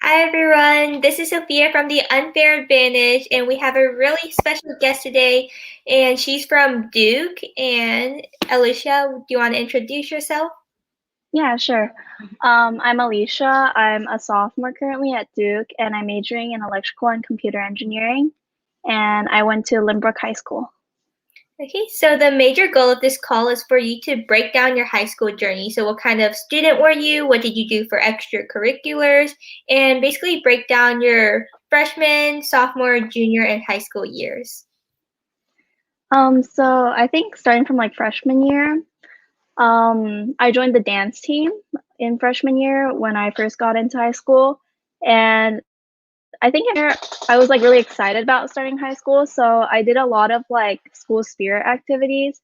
Hi everyone, this is Sophia from the Unfair Advantage, and we have a really special guest today, and she's from Duke. And Alicia, do you want to introduce yourself? Yeah, sure. I'm Alicia. I'm a sophomore currently at Duke, and I'm majoring in electrical and computer engineering. And I went to Limbrook High School. Okay, so the major goal of this call is for you to break down your high school journey. So, what kind of student were you? What did you do for extracurriculars? And basically break down your freshman, sophomore, junior, and high school years. So I think starting from like freshman year, I joined the dance team in freshman year when I first got into high school, and I think in there I was like really excited about starting high school. So I did a lot of like school spirit activities.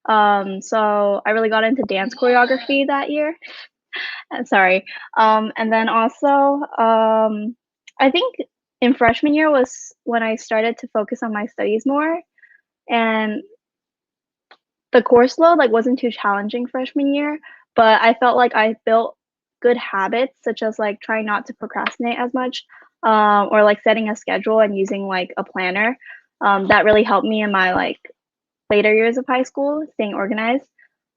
So I really got into dance choreography that year. Sorry. And then also, I think in freshman year was when I started to focus on my studies more, and the course load like wasn't too challenging freshman year, but I felt like I built good habits such as like trying not to procrastinate as much, or like setting a schedule and using like a planner. That really helped me in my like later years of high school, staying organized.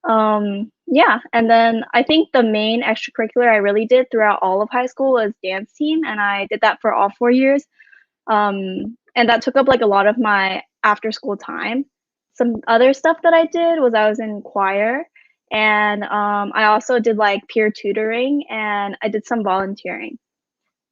Yeah, and then I think the main extracurricular I really did throughout all of high school was dance team, and I did that for all 4 years. And that took up like a lot of my after school time. Some other stuff that I did was I was in choir, and I also did like peer tutoring, and I did some volunteering.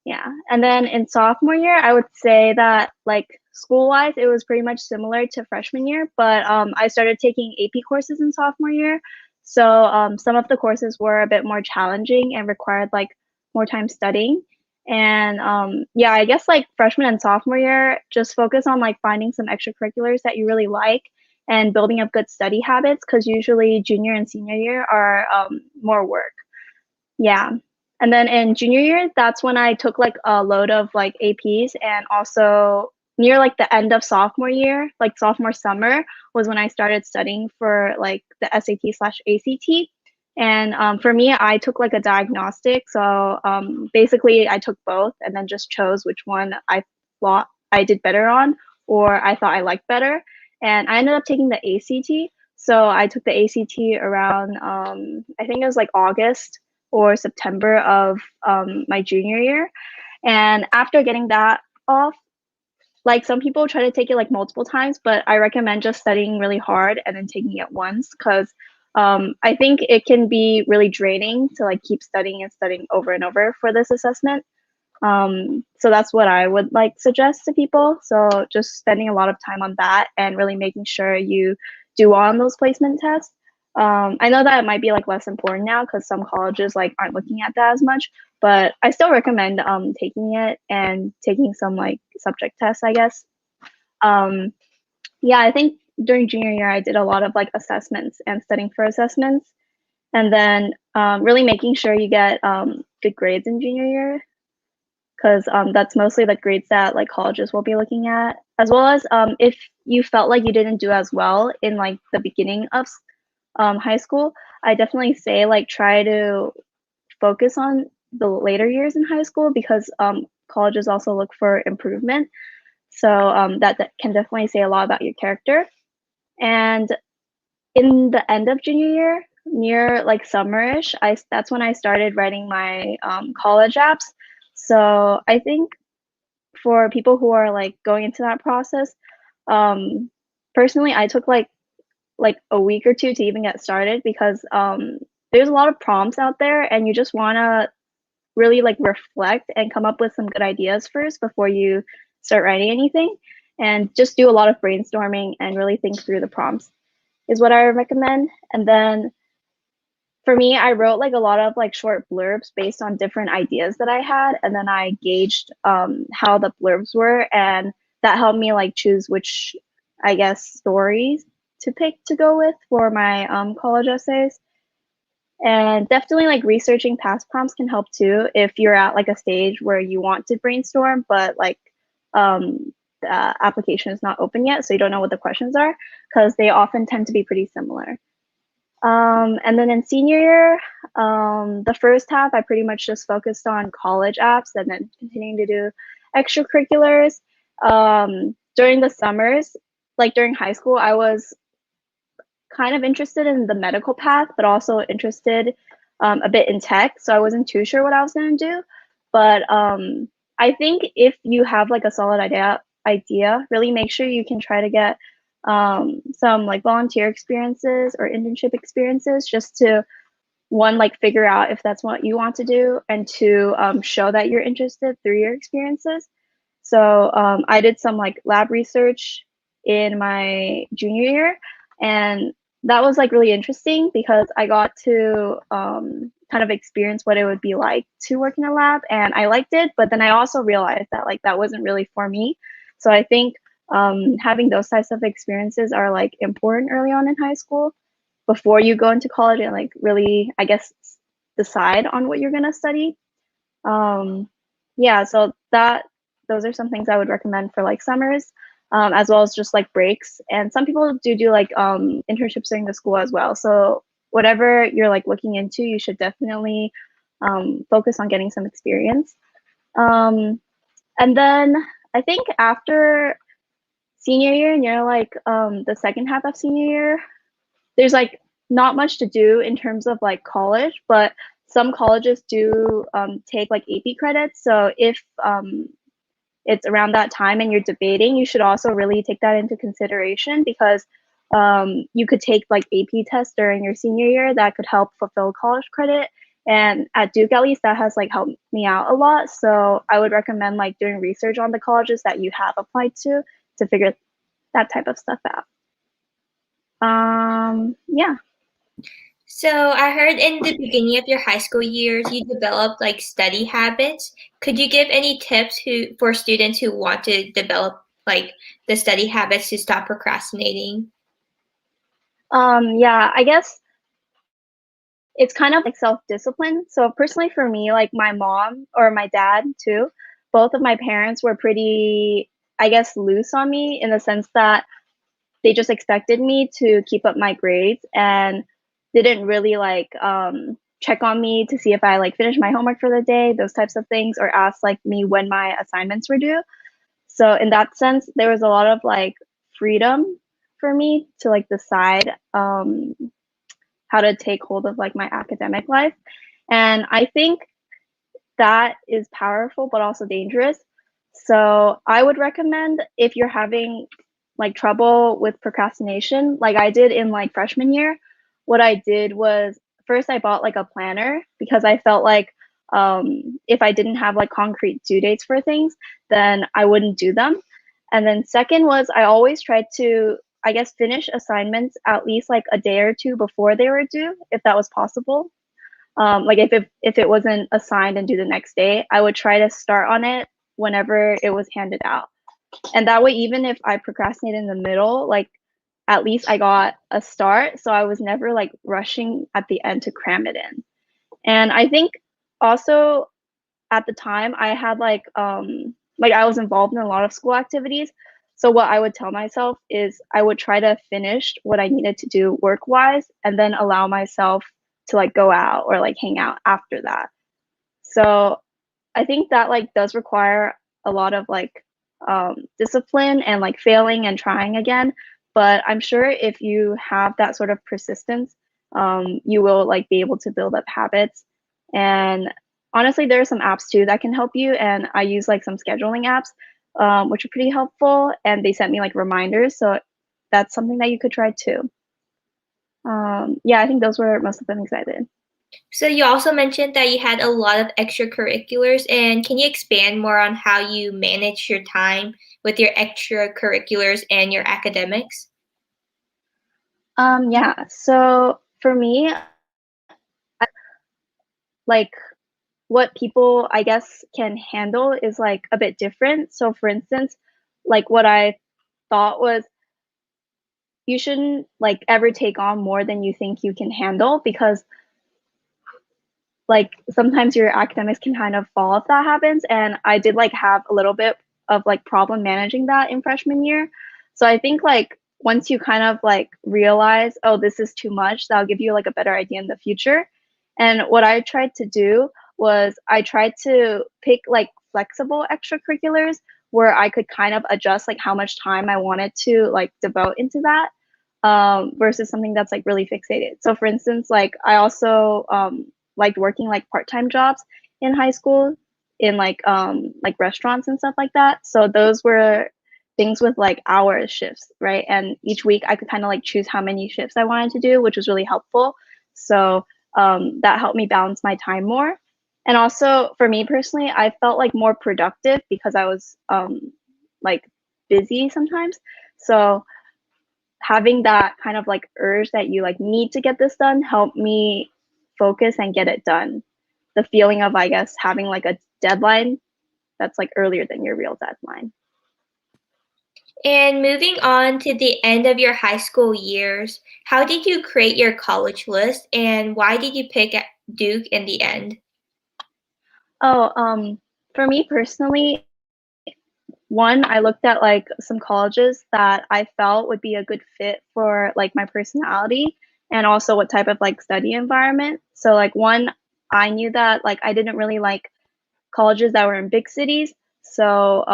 Yeah. And then in sophomore year, I would say that like school wise, it was pretty much similar to freshman year, but I started taking AP courses in sophomore year. So some of the courses were a bit more challenging and required like more time studying. And yeah, I guess like freshman and sophomore year, just focus on like finding some extracurriculars that you really like and building up good study habits because usually junior and senior year are more work. Yeah. And then in junior year, that's when I took like a load of like APs, and also near like the end of sophomore year, like sophomore summer was when I started studying for like the SAT/ACT. And for me, I took like a diagnostic. So basically, I took both and then just chose which one I thought I did better on or I thought I liked better. And I ended up taking the ACT. So I took the ACT around, I think it was like August or September of my junior year. And after getting that off, like some people try to take it like multiple times, but I recommend just studying really hard and then taking it once because I think it can be really draining to like keep studying and studying over and over for this assessment. So that's what I would like suggest to people. So just spending a lot of time on that and really making sure you do well on those placement tests. I know that it might be like less important now because some colleges like aren't looking at that as much, but I still recommend taking it and taking some like subject tests, I guess. Um, yeah, I think during junior year I did a lot of like assessments and studying for assessments, and then really making sure you get good grades in junior year because that's mostly the grades that like colleges will be looking at, as well as if you felt like you didn't do as well in like the beginning of high school, I definitely say like try to focus on the later years in high school because colleges also look for improvement. So that can definitely say a lot about your character. And in the end of junior year, near like summerish, I that's when I started writing my college apps. So I think for people who are like going into that process, um, personally, I took like a week or two to even get started because there's a lot of prompts out there, and you just want to really like reflect and come up with some good ideas first before you start writing anything, and just do a lot of brainstorming and really think through the prompts is what I recommend. And then for me, I wrote like a lot of like short blurbs based on different ideas that I had, and then I gauged how the blurbs were, and that helped me like choose which, I guess, stories to pick to go with for my college essays. And definitely like researching past prompts can help too if you're at like a stage where you want to brainstorm, but like the application is not open yet, so you don't know what the questions are because they often tend to be pretty similar. And then in senior year, the first half, I pretty much just focused on college apps and then continuing to do extracurriculars. During the summers, like during high school, I was kind of interested in the medical path, but also interested a bit in tech. So I wasn't too sure what I was going to do. But I think if you have like a solid idea, really make sure you can try to get some like volunteer experiences or internship experiences just to one, like figure out if that's what you want to do, and two, show that you're interested through your experiences. So I did some like lab research in my junior year, and that was like really interesting because I got to kind of experience what it would be like to work in a lab, and I liked it. But then I also realized that like that wasn't really for me. So I think having those types of experiences are like important early on in high school before you go into college and like really, I guess, decide on what you're gonna study. Yeah, so those are some things I would recommend for like summers, as well as just like breaks. And some people do like internships during the school as well. So whatever you're like looking into, you should definitely focus on getting some experience. And then I think after senior year, near like the second half of senior year, there's like not much to do in terms of like college, but some colleges do take like AP credits. So if it's around that time and you're debating, you should also really take that into consideration because you could take like AP tests during your senior year that could help fulfill college credit. And at Duke, at least, that has like helped me out a lot. So I would recommend like doing research on the colleges that you have applied to figure that type of stuff out. Yeah. So I heard in the beginning of your high school years you developed like study habits. Could you give any tips for students who want to develop like the study habits to stop procrastinating? Yeah, I guess it's kind of like self-discipline. So personally for me, like my mom or my dad too, both of my parents were pretty, I guess, loose on me in the sense that they just expected me to keep up my grades and didn't really like check on me to see if I like finished my homework for the day, those types of things, or ask like me when my assignments were due. So in that sense, there was a lot of like freedom for me to like decide how to take hold of like my academic life. And I think that is powerful but also dangerous. So I would recommend if you're having like trouble with procrastination, like I did in like freshman year, what I did was first I bought like a planner because I felt like if I didn't have like concrete due dates for things, then I wouldn't do them. And then second was I always tried to, I guess, finish assignments at least like a day or two before they were due, if that was possible. Like if it wasn't assigned and due the next day, I would try to start on it whenever it was handed out. And that way, even if I procrastinated in the middle, like at least I got a start. So I was never like rushing at the end to cram it in. And I think also at the time I had like I was involved in a lot of school activities. So what I would tell myself is I would try to finish what I needed to do work wise and then allow myself to like go out or like hang out after that. So I think that like does require a lot of like discipline and like failing and trying again. But I'm sure if you have that sort of persistence, you will like be able to build up habits. And honestly, there are some apps too that can help you. And I use like some scheduling apps, which are pretty helpful. And they sent me like reminders. So that's something that you could try too. Yeah, I think those were most of the things I did. So you also mentioned that you had a lot of extracurriculars, and can you expand more on how you manage your time with your extracurriculars and your academics? Yeah, so for me, like what people I guess can handle is like a bit different. So for instance, like what I thought was you shouldn't like ever take on more than you think you can handle because like sometimes your academics can kind of fall if that happens. And I did like have a little bit of like problem managing that in freshman year. So I think like once you kind of like realize, oh, this is too much, that'll give you like a better idea in the future. And what I tried to do was I tried to pick like flexible extracurriculars where I could kind of adjust like how much time I wanted to like devote into that, versus something that's like really fixated. So for instance, like I also liked working like part-time jobs in high school in like restaurants and stuff like that. So those were things with like hour shifts, right? And each week I could kind of like choose how many shifts I wanted to do, which was really helpful. So that helped me balance my time more. And also for me personally, I felt like more productive because I was like busy sometimes. So having that kind of like urge that you like need to get this done helped me focus and get it done. The feeling of, I guess, having like a deadline that's like earlier than your real deadline. And moving on to the end of your high school years, how did you create your college list and why did you pick Duke in the end? Oh, for me personally, one, I looked at like some colleges that I felt would be a good fit for like my personality and also what type of like study environment. So like one, I knew that like I didn't really like colleges that were in big cities. So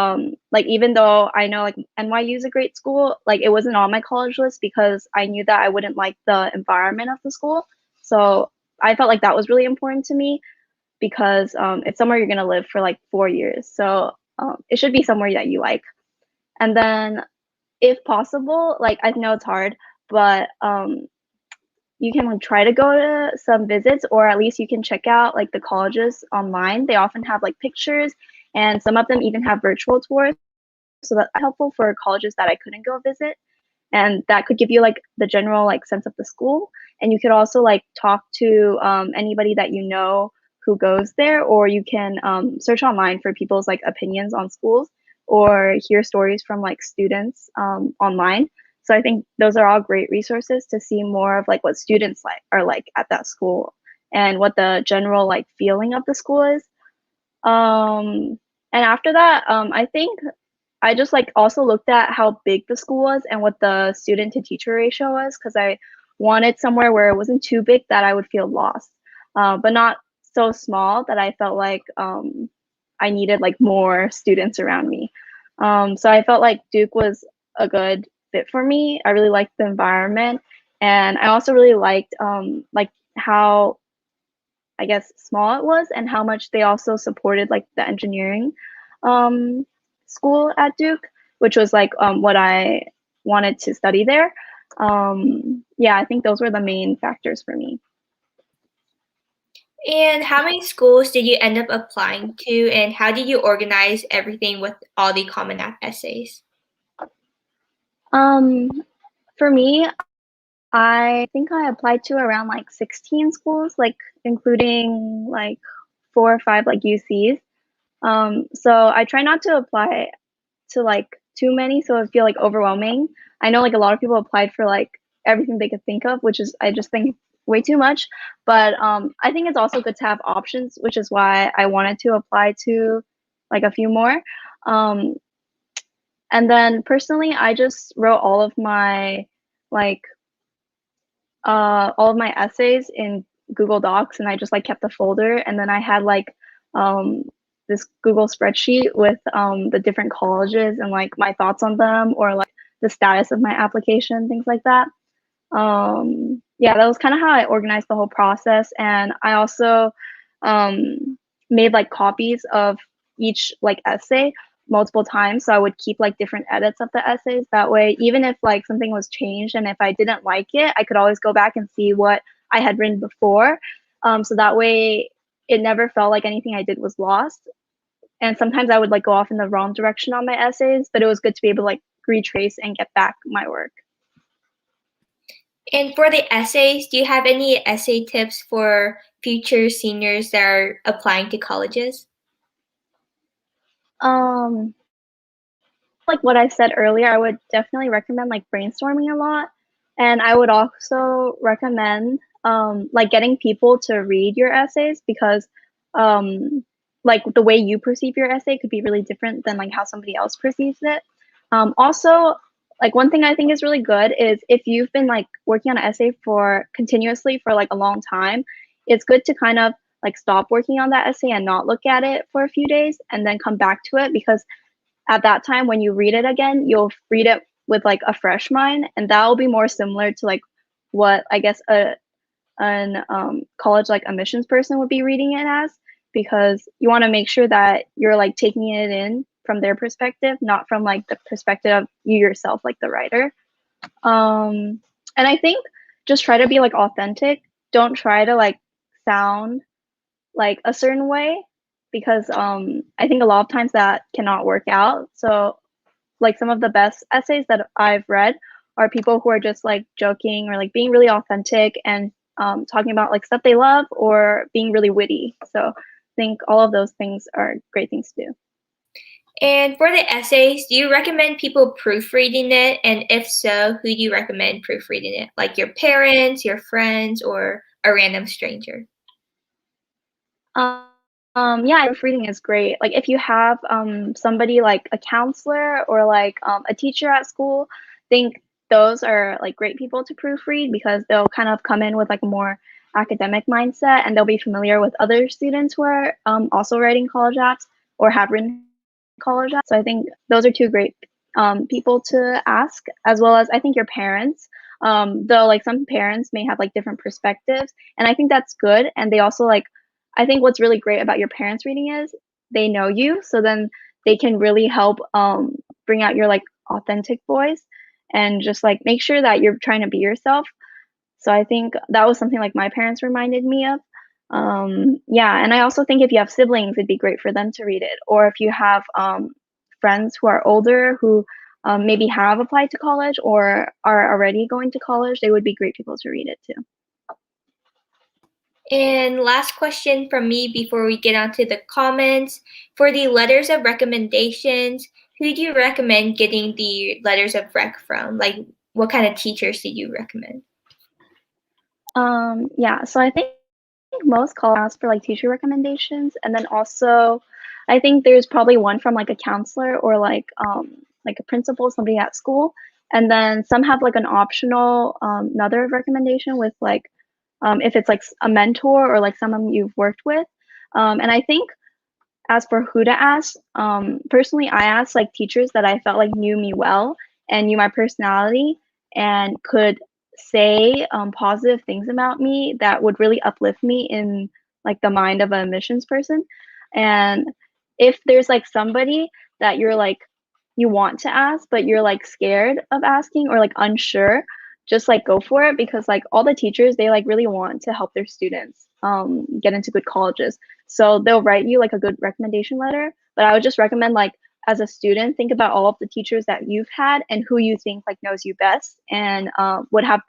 like even though I know like NYU is a great school, like it wasn't on my college list because I knew that I wouldn't like the environment of the school. So I felt like that was really important to me because it's somewhere you're gonna live for like 4 years. So it should be somewhere that you like. And then if possible, like I know it's hard, but you can like try to go to some visits or at least you can check out like the colleges online. They often have like pictures and some of them even have virtual tours. So that's helpful for colleges that I couldn't go visit. And that could give you like the general like sense of the school. And you could also like talk to anybody that you know who goes there, or you can search online for people's like opinions on schools or hear stories from like students online. So I think those are all great resources to see more of like what students like are like at that school and what the general like feeling of the school is. And after that, I think I just like also looked at how big the school was and what the student to teacher ratio was because I wanted somewhere where it wasn't too big that I would feel lost, but not so small that I felt like I needed like more students around me. So I felt like Duke was a good fit for me. I really liked the environment, and I also really liked like how I guess small it was and how much they also supported like the engineering um, school at Duke, which was like what I wanted to study there. Yeah, I think those were the main factors for me. And how many schools did you end up applying to, and how did you organize everything with all the Common App essays? Um, for me, I think I applied to around like 16 schools, like including like 4 or 5 like UCs. So I try not to apply to like too many so it feel like overwhelming. I know like a lot of people applied for like everything they could think of, which is I just think way too much. But I think it's also good to have options, which is why I wanted to apply to like a few more. Um, and then personally, I just wrote like all of my essays in Google Docs and I just like kept the folder and then I had like um this Google spreadsheet with the different colleges and like my thoughts on them or like the status of my application, things like that. Yeah, that was kind of how I organized the whole process. And I also made like copies of each like essay multiple times. So I would keep like different edits of the essays. That way, even if like something was changed and if I didn't like it, I could always go back and see what I had written before. So that way it never felt like anything I did was lost. And sometimes I would like go off in the wrong direction on my essays, but it was good to be able to like retrace and get back my work. And for the essays, do you have any essay tips for future seniors that are applying to colleges? Um, like what I said earlier, I would definitely recommend like brainstorming a lot. And I would also recommend like getting people to read your essays because like the way you perceive your essay could be really different than like how somebody else perceives it. Also, like one thing I think is really good is if you've been like working on an essay for continuously for like a long time, it's good to kind of like stop working on that essay and not look at it for a few days and then come back to it, because at that time when you read it again, you'll read it with like a fresh mind, and that will be more similar to like what I guess an college like admissions person would be reading it as, because you want to make sure that you're like taking it in from their perspective, not from like the perspective of you yourself, like the writer. And I think just try to be like authentic. Don't try to like sound like a certain way, because I think a lot of times that cannot work out. So like some of the best essays that I've read are people who are just like joking or like being really authentic and talking about like stuff they love or being really witty. So I think all of those things are great things to do. And for the essays, do you recommend people proofreading it? And if so, who do you recommend proofreading it? Like your parents, your friends, or a random stranger? Um, yeah, proofreading is great. Like if you have somebody like a counselor or like a teacher at school, I think those are like great people to proofread, because they'll kind of come in with like a more academic mindset, and they'll be familiar with other students who are also writing college apps or have written college apps. So I think those are two great people to ask, as well as I think your parents. Though like some parents may have like different perspectives, and I think that's good. And they also like, I think what's really great about your parents reading is they know you, so then they can really help bring out your like authentic voice and just like make sure that you're trying to be yourself. So I think that was something like my parents reminded me of. Yeah, and I also think if you have siblings, it'd be great for them to read it. Or if you have friends who are older who maybe have applied to college or are already going to college, they would be great people to read it too. And last question from me before we get on to the comments. For the letters of recommendations, who do you recommend getting the letters of rec from? Like, what kind of teachers do you recommend? Yeah, so I think most colleges ask for like teacher recommendations, and then also I think there's probably one from like a counselor or like a principal, somebody at school, and then some have like an optional another recommendation with like if it's like a mentor or like someone you've worked with. And I think as for who to ask, personally, I asked like teachers that I felt like knew me well and knew my personality and could say positive things about me that would really uplift me in like the mind of an admissions person. And if there's like somebody that you're like you want to ask but you're like scared of asking or like unsure, just like go for it, because like all the teachers, they like really want to help their students get into good colleges, so they'll write you like a good recommendation letter. But I would just recommend like as a student, think about all of the teachers that you've had and who you think like knows you best and would have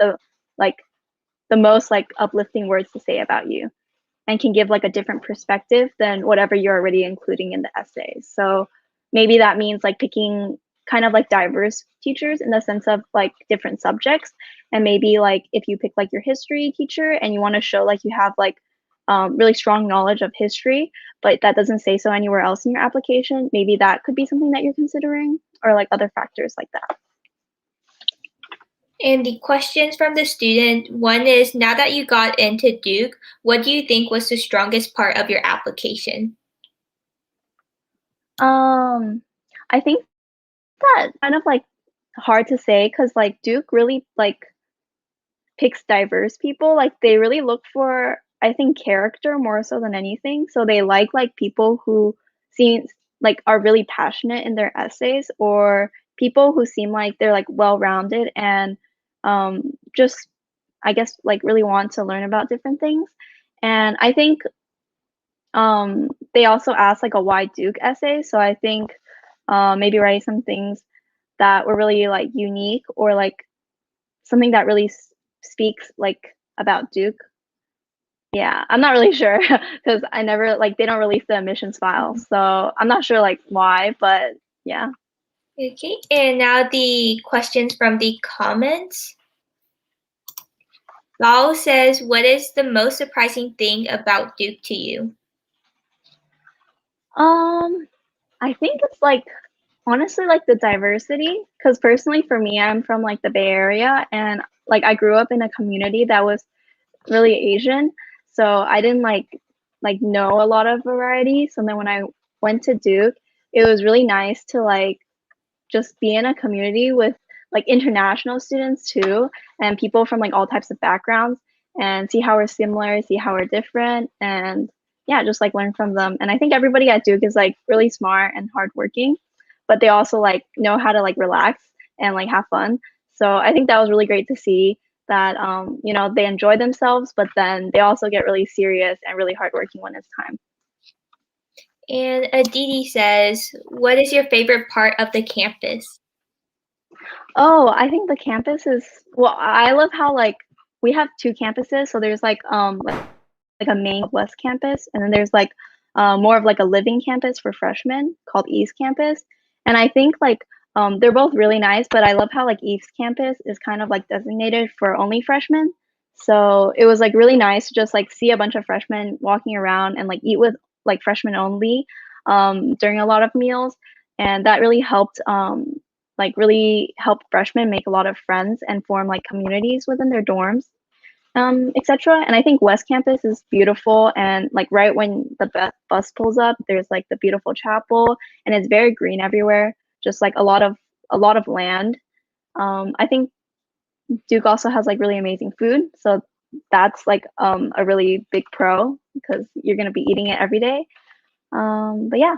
like the most like uplifting words to say about you and can give like a different perspective than whatever you're already including in the essays. So maybe that means like picking kind of like diverse teachers in the sense of like different subjects. And maybe like if you pick like your history teacher and you want to show like you have like really strong knowledge of history, but that doesn't say so anywhere else in your application, maybe that could be something that you're considering, or like other factors like that. And the questions from the student, one is, now that you got into Duke, what do you think was the strongest part of your application? I think that kind of like hard to say, because like Duke really like picks diverse people. Like they really look for, I think, character more so than anything. So they like people who seem like are really passionate in their essays, or people who seem like they're like well-rounded and just I guess like really want to learn about different things. And I think they also asked like a why Duke essay. So I think maybe write some things that were really like unique, or like something that really speaks like about Duke. Yeah, I'm not really sure because I never like they don't release the admissions file, so I'm not sure like why, but yeah. Okay, and now the questions from the comments. Lal says, what is the most surprising thing about Duke to you? Um, I think it's like Honestly, like the diversity, because personally for me, I'm from like the Bay Area, and like I grew up in a community that was really Asian, so I didn't like know a lot of variety. So then when I went to Duke, it was really nice to like just be in a community with like international students too, and people from like all types of backgrounds, and see how we're similar, see how we're different, and yeah, just like learn from them. And I think everybody at Duke is like really smart and hardworking, but they also like know how to like relax and like have fun. So I think that was really great to see that you know, they enjoy themselves, but then they also get really serious and really hardworking when it's time. And Aditi says, what is your favorite part of the campus? Oh, I think the campus is, well, I love how like we have two campuses. So there's like a main West campus, and then there's like more of like a living campus for freshmen called East Campus. And I think like they're both really nice, but I love how like East Campus is kind of like designated for only freshmen. So it was like really nice to just like see a bunch of freshmen walking around and like eat with like freshmen only during a lot of meals, and that really helped really help freshmen make a lot of friends and form like communities within their dorms, etc. And I think West Campus is beautiful, and like right when the bus pulls up, there's like the beautiful chapel, and it's very green everywhere, just like a lot of land. I think Duke also has like really amazing food, so that's like a really big pro because you're gonna be eating it every day. But yeah.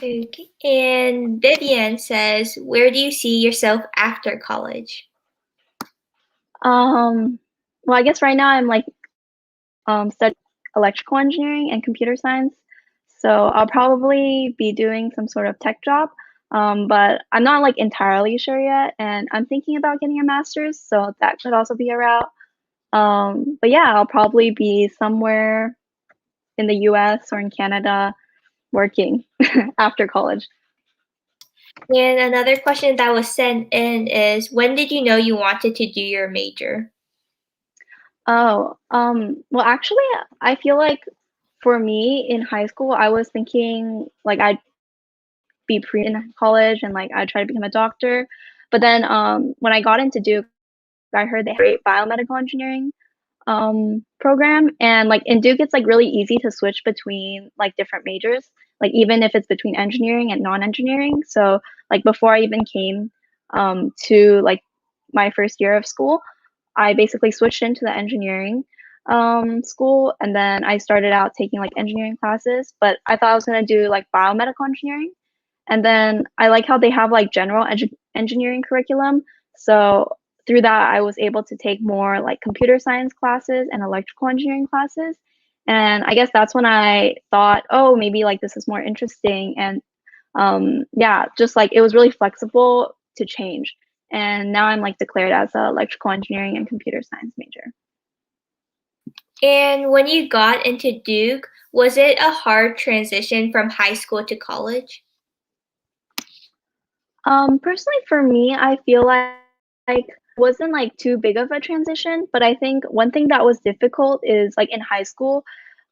Okay. And Vivian says, where do you see yourself after college? Um, well, I guess right now I'm like studying electrical engineering and computer science. So I'll probably be doing some sort of tech job, but I'm not like entirely sure yet. And I'm thinking about getting a master's, so that could also be a route. But yeah, I'll probably be somewhere in the US or in Canada working after college. And another question that was sent in is, when did you know you wanted to do your major? Oh, well, actually, I feel like for me in high school, I was thinking like I'd be pre in college and like I try to become a doctor. But then when I got into Duke, I heard they have a biomedical engineering program, and like in Duke, it's like really easy to switch between like different majors, like even if it's between engineering and non-engineering. So like before I even came to like my first year of school, I basically switched into the engineering school, and then I started out taking like engineering classes, but I thought I was going to do like biomedical engineering. And then I like how they have like general engineering curriculum. So through that, I was able to take more like computer science classes and electrical engineering classes. And I guess that's when I thought, oh, maybe like this is more interesting. And yeah, just like it was really flexible to change. And now I'm like declared as a electrical engineering and computer science major. And when you got into Duke, was it a hard transition from high school to college? Personally for me, I feel like wasn't like too big of a transition, but I think one thing that was difficult is like in high school,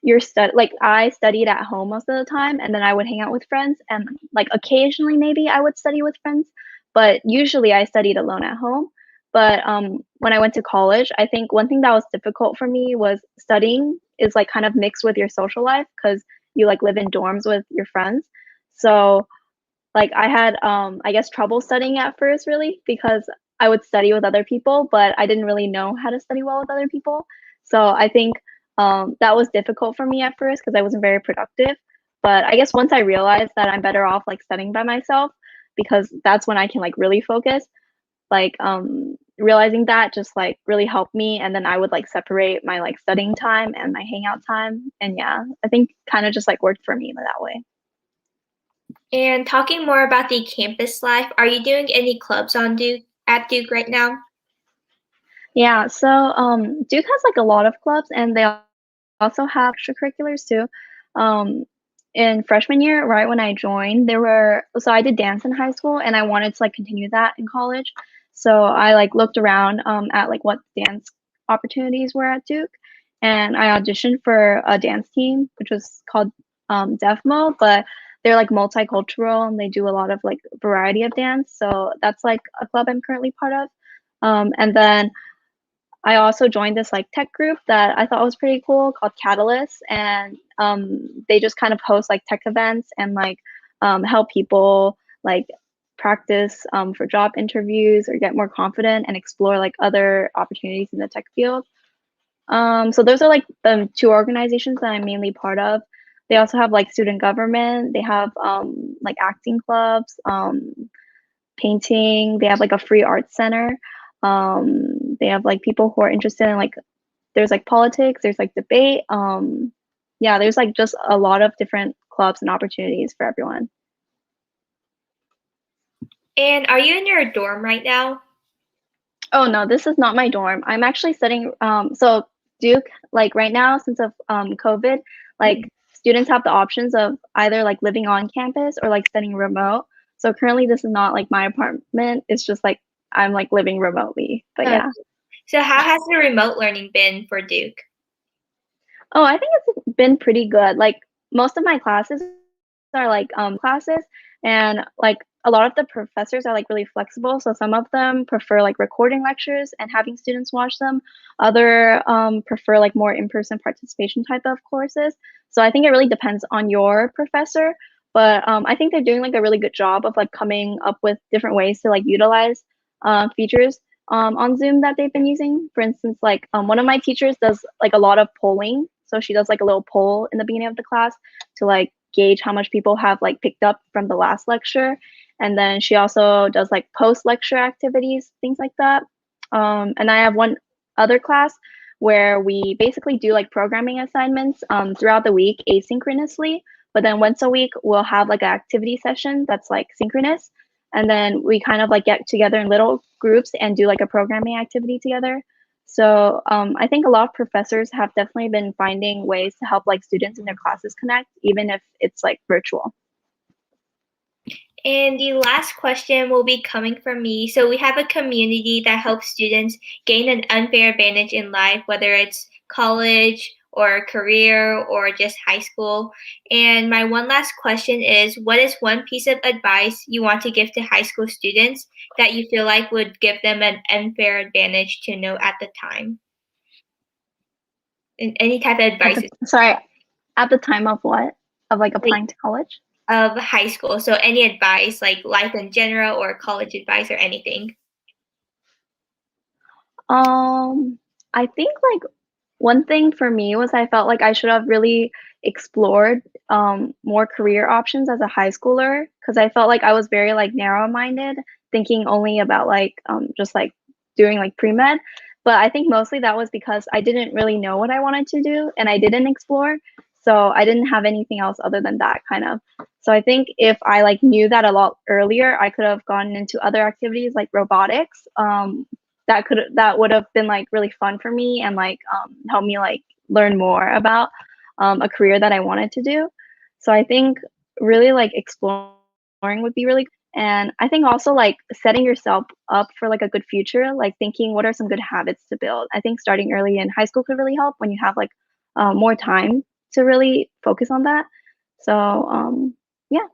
like I studied at home most of the time, and then I would hang out with friends, and like occasionally maybe I would study with friends, but usually I studied alone at home. But when I went to college, I think one thing that was difficult for me was studying is like kind of mixed with your social life because you like live in dorms with your friends. So like I had I guess trouble studying at first really because I would study with other people, but I didn't really know how to study well with other people. So I think that was difficult for me at first because I wasn't very productive. But I guess once I realized that I'm better off like studying by myself because that's when I can like really focus, like realizing that just like really helped me, and then I would like separate my like studying time and my hangout time. And yeah, I think kind of just like worked for me that way. And talking more about the campus life, are you doing any clubs on Duke at Duke right now? Yeah, so Duke has like a lot of clubs, and they also have extracurriculars too. Um, in freshman year, right when I joined, so I did dance in high school, and I wanted to like continue that in college. So I like looked around at like what dance opportunities were at Duke, and I auditioned for a dance team, which was called DevMo, but they're like multicultural and they do a lot of like variety of dance. So that's like a club I'm currently part of. And then I also joined this like tech group that I thought was pretty cool called Catalyst, and they just kind of host like tech events and like help people like practice for job interviews or get more confident and explore like other opportunities in the tech field. So those are like the two organizations that I'm mainly part of. They also have like student government. They have like acting clubs, painting. They have like a free arts center. They have like people who are interested in like there's like politics, there's like debate. Yeah, there's like just a lot of different clubs and opportunities for everyone. And are you in your dorm right now? Oh no, this is not my dorm. I'm actually studying. So Duke, like right now, since of COVID, like students have the options of either like living on campus or like studying remote. So currently, this is not like my apartment. It's just like I'm like living remotely. But Okay. yeah. So how has the remote learning been for Duke? Oh, I think it's been pretty good. Like most of my classes are like classes, and like a lot of the professors are like really flexible. So some of them prefer like recording lectures and having students watch them. Other prefer like more in-person participation type of courses. So I think it really depends on your professor. But I think they're doing like a really good job of like coming up with different ways to like utilize features on Zoom that they've been using. For instance, like one of my teachers does like a lot of polling. So she does like a little poll in the beginning of the class to like gauge how much people have like picked up from the last lecture. And then she also does like post lecture activities, things like that. And I have one other class where we basically do like programming assignments throughout the week asynchronously. But then once a week, we'll have like an activity session that's like synchronous. And then we kind of like get together in little groups and do like a programming activity together. So I think a lot of professors have definitely been finding ways to help like students in their classes connect, even if it's like virtual. And the last question will be coming from me. So we have a community that helps students gain an unfair advantage in life, whether it's college or career or just high school. And my one last question is, what is one piece of advice you want to give to high school students that you feel like would give them an unfair advantage to know at the time? And any type of At advice the sorry, at the time of what? Of like like, applying to college? of high school. So any advice, like life in general or college advice or anything. Um, I think like one thing for me was I felt like I should have really explored more career options as a high schooler because I felt like I was very like narrow-minded, thinking only about like just like doing like pre-med. But I think mostly that was because I didn't really know what I wanted to do and I didn't explore. So I didn't have anything else other than that kind of. So I think if I like knew that a lot earlier, I could have gone into other activities like robotics. That would have been like really fun for me and like help me like learn more about a career that I wanted to do. So I think really like exploring would be really good. And I think also like setting yourself up for like a good future, like thinking what are some good habits to build. I think starting early in high school could really help when you have like more time to really focus on that. So yeah.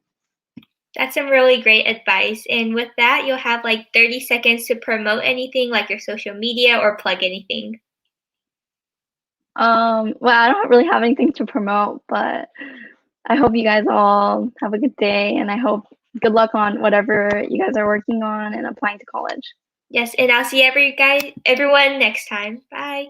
That's some really great advice. And with that, you'll have like 30 seconds to promote anything like your social media or plug anything. Well, I don't really have anything to promote, but I hope you guys all have a good day and I hope good luck on whatever you guys are working on and applying to college. Yes, and I'll see everyone next time. Bye.